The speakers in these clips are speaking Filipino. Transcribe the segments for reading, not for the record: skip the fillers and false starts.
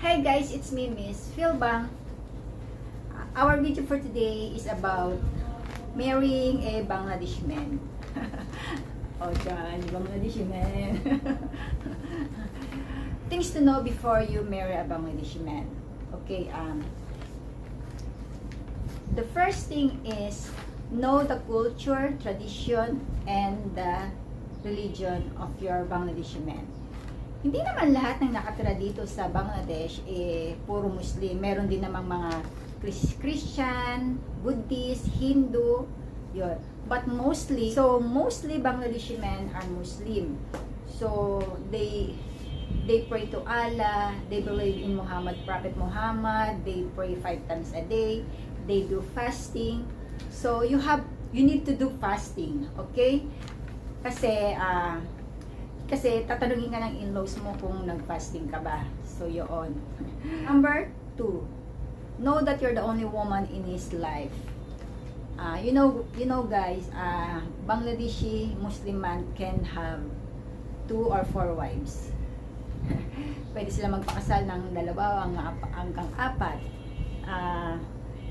Hi guys, it's me, Miss Philbang. Our video for today is about marrying a Bangladeshi man. Oh, John, Bangladeshi man. Things to know before you marry a Bangladeshi man. Okay, the first thing is know the culture, tradition, and the religion of your Bangladeshi man. Hindi naman lahat ng nakatira dito sa Bangladesh puro Muslim. Meron din namang mga Christian, Buddhist, Hindu, yun. But mostly Bangladeshi men are Muslim. So they pray to Allah, they believe in Prophet Muhammad, they pray 5 times a day, they do fasting. So you need to do fasting, okay? Kasi tatanungin ka ng in-laws mo kung nag-fasting ka ba. So, yun. Number 2, know that you're the only woman in his life. You know guys, Bangladeshi Muslim man can have 2 or 4 wives. Pwede sila magpakasal ng 2 hanggang 4.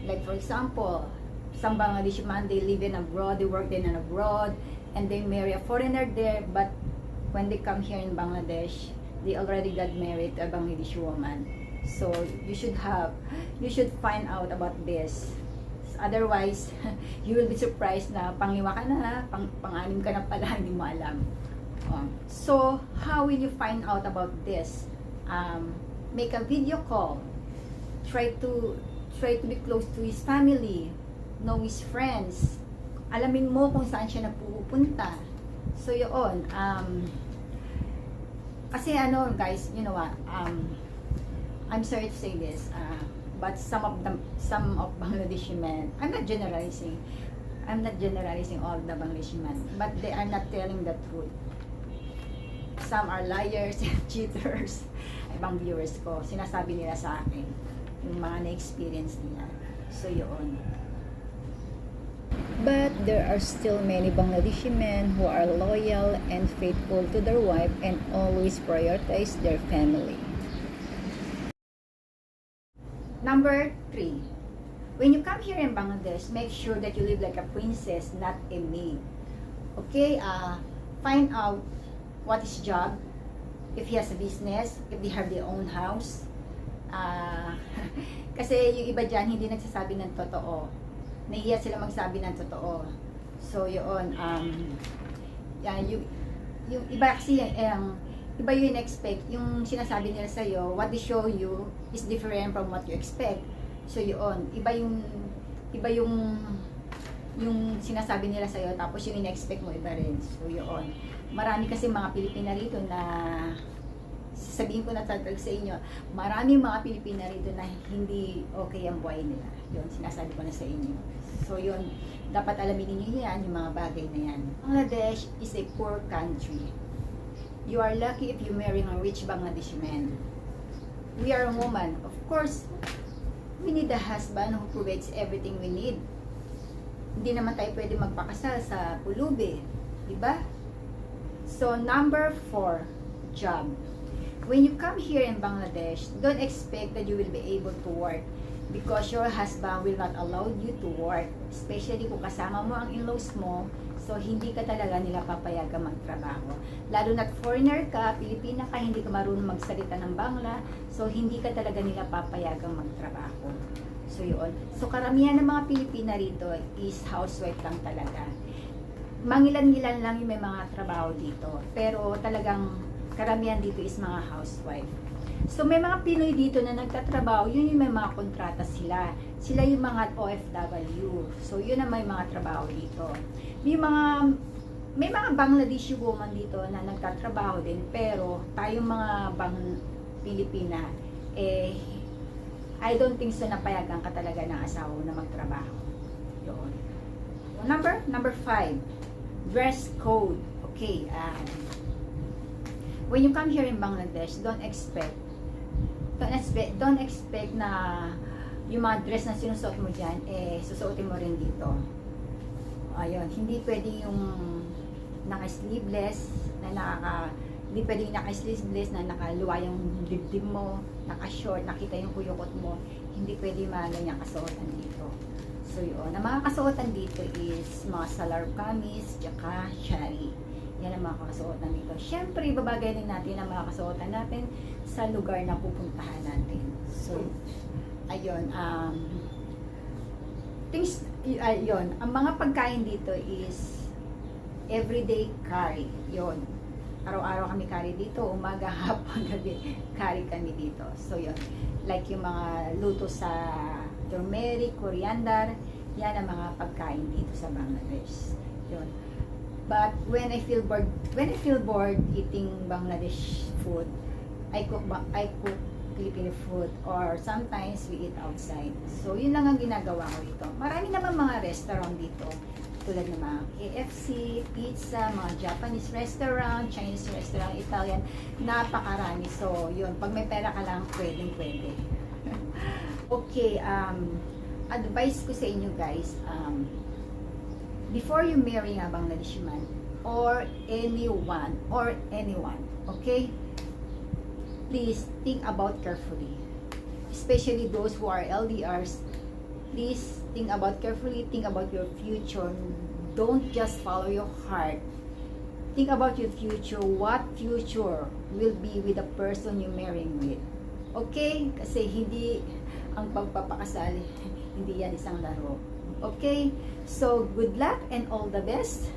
Like for example, some Bangladeshi man, they live in abroad, they work in abroad, and they marry a foreigner there, but when they come here in Bangladesh, they already got married to a Bangladeshi woman. So you should find out about this. Otherwise, you will be surprised na pang-5 ka na, pang-6 ka na pala, hindi mo alam. So how will you find out about this? Make a video call. Try to be close to his family, know his friends. Alamin mo kung saan siya napupunta. So yun, kasi guys, you know what, I'm sorry to say this, but some of Bangladeshi men, I'm not generalizing all the Bangladeshi men, but they are not telling the truth. Some are liars and cheaters. Ibang viewers ko, sinasabi nila sa akin yung mga na-experience nila. So yun. But there are still many Bangladeshi men who are loyal and faithful to their wife and always prioritize their family. Number 3, when you come here in Bangladesh, make sure that you live like a princess, not a maid. Okay, find out what his job, if he has a business, if they have their own house. Kasi yung iba dyan hindi nagsasabi ng totoo. Nahiya sila magsabi ng totoo. So yun, yung iba kasi iba yung expect, yung sinasabi nila sa iyo, what they show you is different from what you expect. So yun, iba yung sinasabi nila sa iyo, tapos yung in-expect mo iba rin. So yun, marami kasi mga Pilipina rito na sabihin ko na tatag sa inyo, maraming mga Pilipina rito na hindi okay ang buhay nila. Yun, sinasabi ko na sa inyo. So yun, dapat alamin niyo yan, yung mga bagay na yan. Bangladesh is a poor country. You are lucky if you marry a rich Bangladeshi man. We are a woman. Of course, we need a husband who provides everything we need. Hindi naman tayo pwede magpakasal sa pulubi. Diba? So, number 4, job. When you come here in Bangladesh, don't expect that you will be able to work because your husband will not allow you to work. Especially kung kasama mo ang in-laws mo, so hindi ka talaga nila papayagan magtrabaho. Lalo na't foreigner ka, Pilipina ka, hindi ka marunong magsalita ng Bangla, so hindi ka talaga nila papayagan magtrabaho. So yun. So karamihan ng mga Pilipina rito is housewife lang talaga. Mangilan-ngilan lang yung may mga trabaho dito. Pero talagang karamihan dito is mga housewife. So may mga Pinoy dito na nagtatrabaho, yun yung may mga kontrata sila. Sila yung mga OFW. So yun ang may mga trabaho dito. May mga Bangladeshi woman dito na nagtatrabaho din, pero tayong mga Pilipina, I don't think so napayagan ka talaga ng asawa na magtrabaho. Yun. Number 5, dress code. Okay, when you come here in Bangladesh, don't expect na yung mga dress na sinusuot mo dyan, susuotin mo rin dito. Ayun, hindi pwede yung naka-sleeveless, na Hindi pwedeng naka-sleeveless na nakaluwa yung dibdib mo, naka-short, nakita yung kuyukot mo. Hindi pwede mga ganyang kasuotan dito. So yun, ang mga kasuotan dito is mga salar kamis, tsaka shari. Yan ang mga kasuotan dito. Siyempre, babagay din natin ang mga kasuotan natin sa lugar na pupuntahan natin. So, ayun, ayun, ang mga pagkain dito is everyday curry. Yun. Araw-araw kami curry dito, umaga, hapon, gabi, curry kami dito. So yun, like yung mga luto sa turmeric, coriander, yan ang mga pagkain dito sa Bangladesh. Yun. But when I feel bored eating Bangladesh food, I cook Filipino food, or sometimes we eat outside. So yun lang ang ginagawa ko dito. Marami naman mga restaurant dito, tulad ng mga KFC, pizza, mga Japanese restaurant, Chinese restaurant, Italian, napakarami. So, yun, pag may pera ka lang, pwede. Okay, advice ko sa inyo guys, before you marry a Bangladeshi man, or anyone, okay? Please think about carefully. Especially those who are LDRs, please think about carefully, think about your future. Don't just follow your heart. Think about your future. What future will be with the person you're marrying with? Okay? Kasi hindi ang pagpapakasal, hindi yan isang laro. Okay? So, good luck and all the best.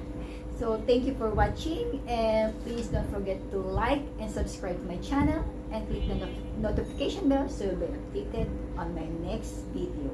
So, thank you for watching, and please don't forget to like and subscribe to my channel and click the notification bell so you'll be updated on my next video.